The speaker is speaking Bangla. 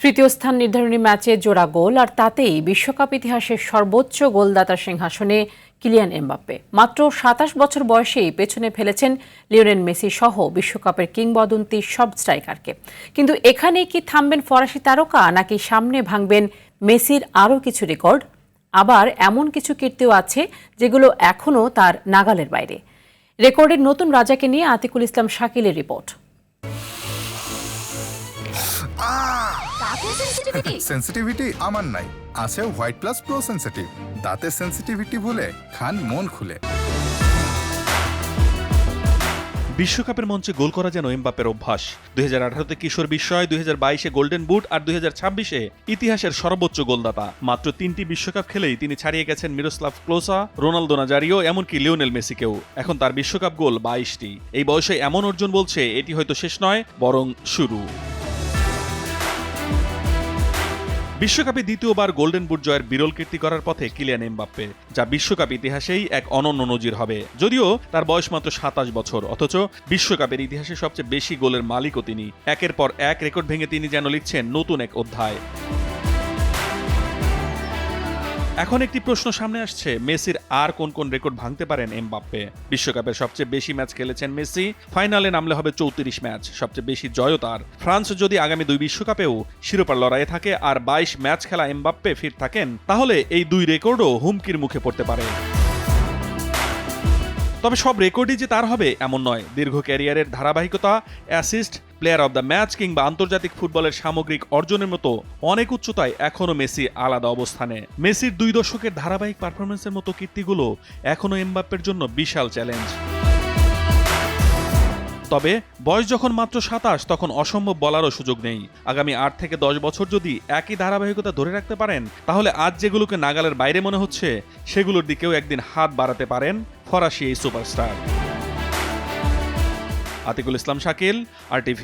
তৃতীয় স্থান নির্ধারণী ম্যাচে জোড়া গোল আর তাতেই বিশ্বকাপ ইতিহাসের সর্বোচ্চ গোলদাতার সিংহাসনে কিলিয়ান এমবাপ্পে। মাত্র ২৭ বছর বয়সেই পেছনে ফেলেছেন লিওনেল মেসি সহ বিশ্বকাপের কিংবদন্তি সব স্ট্রাইকারকে। কিন্তু এখানেই কি থামবেন ফরাসি তারকা, নাকি সামনে ভাঙবেন মেসির আরও কিছু রেকর্ড? আবার এমন কিছু কীর্তিও আছে যেগুলো এখনও তার নাগালের বাইরে। রেকর্ডের নতুন রাজাকে নিয়ে আতিকুল ইসলাম শাকিলের রিপোর্ট। সেন্সিটিভিটি আমার নাই, আছে হোয়াইট প্লাস প্রো সেন্সিটিভ। দাঁতের সেন্সিটিভিটি হলে খান মন খুলে। বিশ্বকাপের মঞ্চে গোল করা যেন এমবাপ্পের অভ্যাস। 2018-তে কিশোর বিস্ময়, 2022-এ গোল্ডেন বুট আর 2026-এ ইতিহাসের সর্বোচ্চ গোলদাতা। মাত্র 3টি বিশ্বকাপ খেলেই তিনি ছাড়িয়ে গেছেন মিরোস্লাভ ক্লোসা, রোনালদো নাজারিও, এমনকি লিওনেল মেসিকেও। এখন তার বিশ্বকাপ গোল 22টি। এই বয়সে এমন অর্জন বলছে এটি হয়তো শেষ নয়, বরং শুরু। বিশ্বকাপে দ্বিতীয়বার গোল্ডেন বুট জয়ের বিরল কীর্তি করার পথে কিলিয়ান এমবাপ্পে, যা বিশ্বকাপ ইতিহাসেই এক অনন্য নজির হবে। যদিও তার বয়স মাত্র 27 বছর, অথচ বিশ্বকাপের ইতিহাসে সবচেয়ে বেশি গোলের মালিকও তিনি। একের পর এক রেকর্ড ভেঙে তিনি যেন লিখছেন নতুন এক অধ্যায়। এখন একটি প্রশ্ন সামনে আসছে, মেসির আর কোন কোন রেকর্ড ভাঙতে পারেন এমবাপ্পে? বিশ্বকাপের সবচেয়ে বেশি ম্যাচ খেলেছেন মেসি, ফাইনালে নামলে হবে 34 ম্যাচ। সবচেয়ে বেশি জয়ও তার। ফ্রান্স যদি আগামী 2 বিশ্বকাপেও শিরোপার লড়াইয়ে থাকে আর 22 ম্যাচ খেলা এমবাপ্পে ফিট থাকেন, তাহলে এই 2 রেকর্ডও হুমকির মুখে পড়তে পারে। তবে সব রেকর্ডই যে তার হবে এমন নয়। দীর্ঘ ক্যারিয়ারের ধারাবাহিকতা, assist, player of the match কিংবা আন্তর্জাতিক ফুটবলের সামগ্রিক অর্জনের মতো অনেক উচ্চতায় এখনও মেসি আলাদা অবস্থানে। মেসির 2 দশকের ধারাবাহিক পারফরমেন্সের মতো কীর্তিগুলো এখনও এমবাপ্পের জন্য বিশাল চ্যালেঞ্জ। তবে বয়স যখন মাত্র 27, তখন অসম্ভব বলারও সুযোগ নেই। আগামী 8 থেকে 10 বছর যদি একই ধারাবাহিকতা ধরে রাখতে পারেন, তাহলে আজ যেগুলোকে নাগালের বাইরে মনে হচ্ছে, সেগুলোর দিকেও একদিন হাত বাড়াতে পারেন ফরাসি এই সুপারস্টার। আতিকুল ইসলাম শাকিল, RTV।